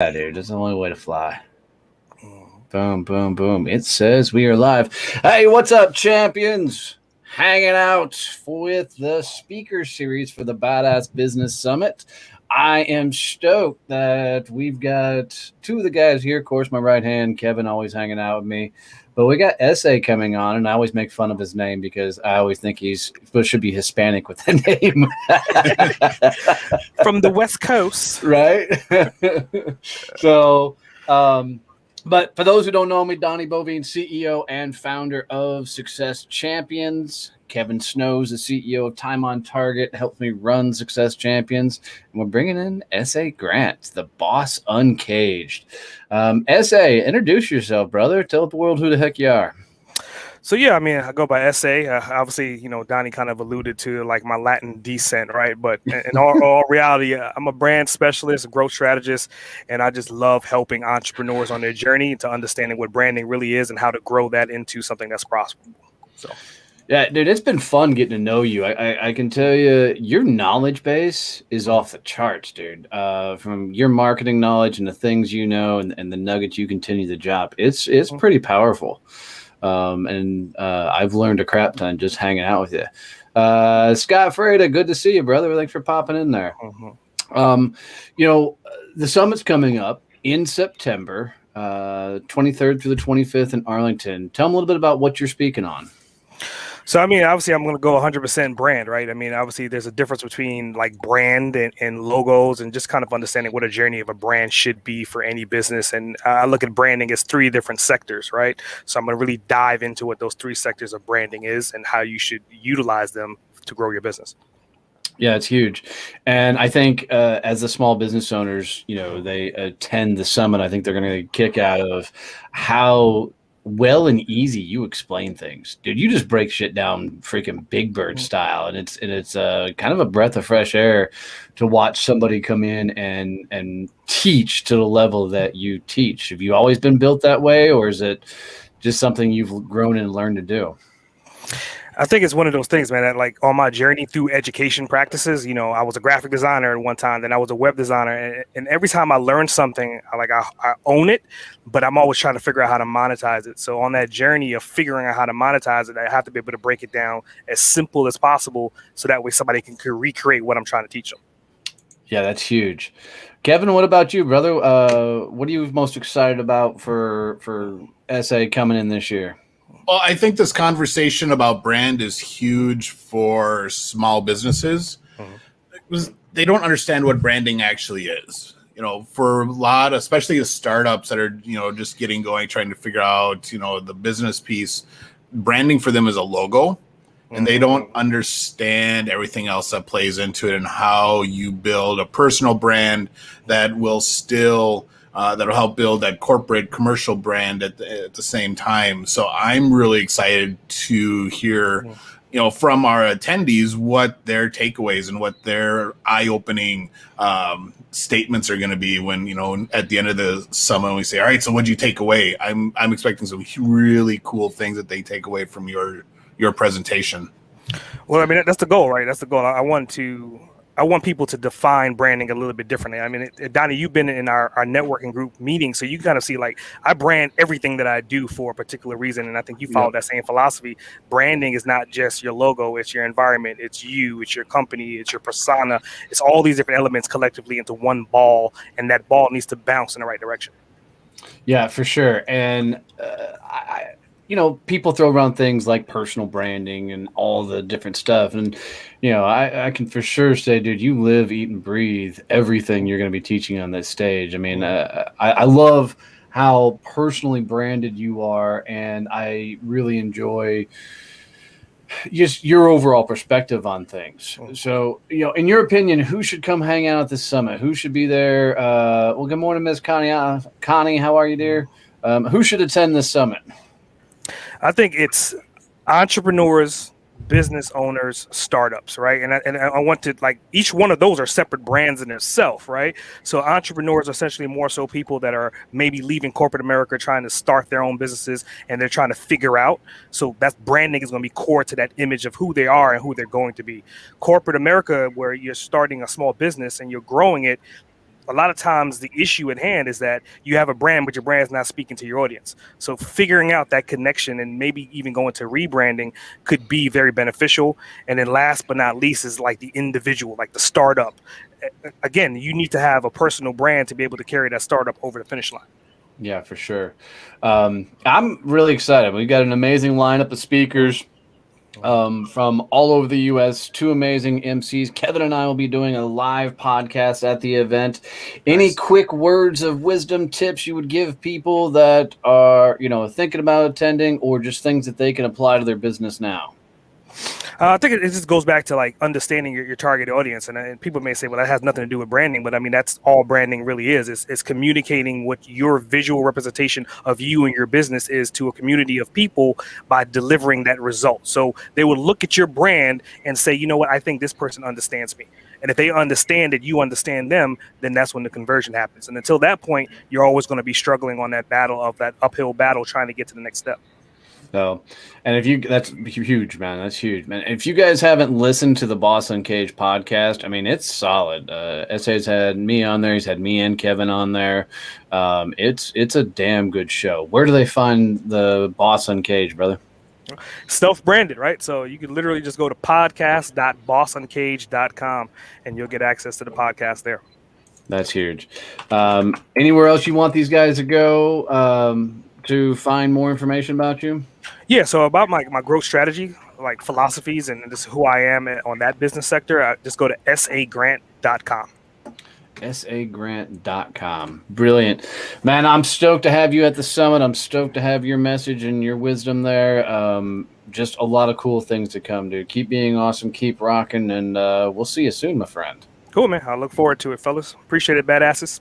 Yeah, dude, that's the only way to fly. Boom, boom, boom. It says we are live. Hey, what's up, champions? Hanging out with the speaker series for the Badass Business Summit. I am stoked that we've got two of the guys here. Of course, my right hand, Kevin, always hanging out with me. But we got SA coming on, and I always make fun of his name because I always think he's should be Hispanic with the name. From the West Coast. Right? So, but for those who don't know me, Donnie Boivin, CEO and founder of Success Champions. Kevin Snow's the CEO of Time on Target, helps me run Success Champions. And we're bringing in S.A. Grant, the boss uncaged. S.A., introduce yourself, brother. Tell the world who the heck you are. So, yeah, I mean, I go by SA. Obviously, you know, Donnie kind of alluded to like my Latin descent, right? But in all reality, I'm a brand specialist, a growth strategist, and I just love helping entrepreneurs on their journey to understanding what branding really is and how to grow that into something that's profitable. So, yeah, dude, it's been fun getting to know you. I can tell you, your knowledge base is off the charts, dude. From your marketing knowledge and the things you know and the nuggets you continue to drop, it's pretty powerful. And I've learned a crap ton just hanging out with you. Scott Freda, good to see you, brother. Thanks for popping in there. You know, the summit's coming up in September, 23rd through the 25th in Arlington. Tell them a little bit about what you're speaking on. So, I mean, obviously, I'm going to go 100% brand, right? I mean, obviously, there's a difference between like brand and logos and just kind of understanding what a journey of a brand should be for any business. And I look at branding as three different sectors, right? So I'm going to really dive into what those three sectors of branding is and how you should utilize them to grow your business. Yeah, it's huge. And I think as the small business owners, you know, they attend the summit, I think they're going to get a kick out of how well and easy you explain things, dude. You just break shit down freaking Big Bird style, and it's kind of a breath of fresh air to watch somebody come in and teach to the level that you teach. Have you always been built that way, or is it just something you've grown and learned to do? I think it's one of those things, man, that like on my journey through education practices, you know, I was a graphic designer at one time, then I was a web designer. And every time I learn something, I own it, but I'm always trying to figure out how to monetize it. So on that journey of figuring out how to monetize it, I have to be able to break it down as simple as possible. So that way somebody can recreate what I'm trying to teach them. Yeah, that's huge. Kevin, what about you, brother? What are you most excited about for SA coming in this year? Well, I think this conversation about brand is huge for small businesses. They don't understand what branding actually is. You know, for a lot, especially the startups that are, you know, just getting going, trying to figure out, you know, the business piece, branding for them is a logo. And they don't understand everything else that plays into it and how you build a personal brand that will still that'll help build that corporate commercial brand at the same time. So I'm really excited to hear, you know, from our attendees what their takeaways and what their eye-opening statements are going to be when, you know, at the end of the summit we say, all right, so what'd you take away? I'm expecting some really cool things that they take away from your presentation. Well, I mean, that's the goal, right? That's the goal. I want people to define branding a little bit differently. I mean, Donnie, you've been in our networking group meeting, so you kind of see like I brand everything that I do for a particular reason, and I think you follow that same philosophy. Branding is not just your logo; it's your environment, it's you, it's your company, it's your persona, it's all these different elements collectively into one ball, and that ball needs to bounce in the right direction. Yeah, for sure. And you know, people throw around things like personal branding and all the different stuff. And, you know, I can for sure say, dude, you live, eat, and breathe everything you're going to be teaching on this stage. I mean, I love how personally branded you are, and I really enjoy just your overall perspective on things. So, you know, in your opinion, who should come hang out at this summit? Who should be there? Well, good morning, Ms. Connie. Connie, how are you, dear? Who should attend this summit? I think it's entrepreneurs, business owners, startups, right? And I want to, like, each one of those are separate brands in itself, right? So entrepreneurs are essentially more so people that are maybe leaving corporate America, trying to start their own businesses, and they're trying to figure out. So that's branding is going to be core to that image of who they are and who they're going to be. Corporate America, where you're starting a small business and you're growing it, a lot of times the issue at hand is that you have a brand, but your brand is not speaking to your audience. So figuring out that connection and maybe even going to rebranding could be very beneficial. And then last but not least is like the individual, like the startup. Again, you need to have a personal brand to be able to carry that startup over the finish line. Yeah, for sure. I'm really excited. We've got an amazing lineup of speakers from all over the U.S., 2 amazing MCs. Kevin and I will be doing a live podcast at the event. Any quick words of wisdom, tips you would give people that are, thinking about attending, or just things that they can apply to their business now? I think it just goes back to like understanding your target audience, and people may say, well, that has nothing to do with branding, but I mean that's all branding really is. It's communicating what your visual representation of you and your business is to a community of people by delivering that result. So they will look at your brand and say, you know what, I think this person understands me. And if they understand that you understand them, then that's when the conversion happens. And until that point, you're always going to be struggling on that uphill battle trying to get to the next step. So, and that's huge, man. That's huge, man. If you guys haven't listened to the Boss Uncaged podcast, I mean, it's solid. SA's had me on there. He's had me and Kevin on there. It's a damn good show. Where do they find the Boss Uncaged, brother? Self-branded, right? So you can literally just go to podcast.bossuncaged.com and you'll get access to the podcast there. That's huge. Anywhere else you want these guys to go to find more information about you? Yeah, so about my growth strategy, like philosophies and just who I am on that business sector, just go to sagrant.com. sagrant.com. Brilliant. Man, I'm stoked to have you at the summit. I'm stoked to have your message and your wisdom there. Just a lot of cool things to come, dude. Keep being awesome. Keep rocking, and we'll see you soon, my friend. Cool, man. I look forward to it, fellas. Appreciate it, badasses.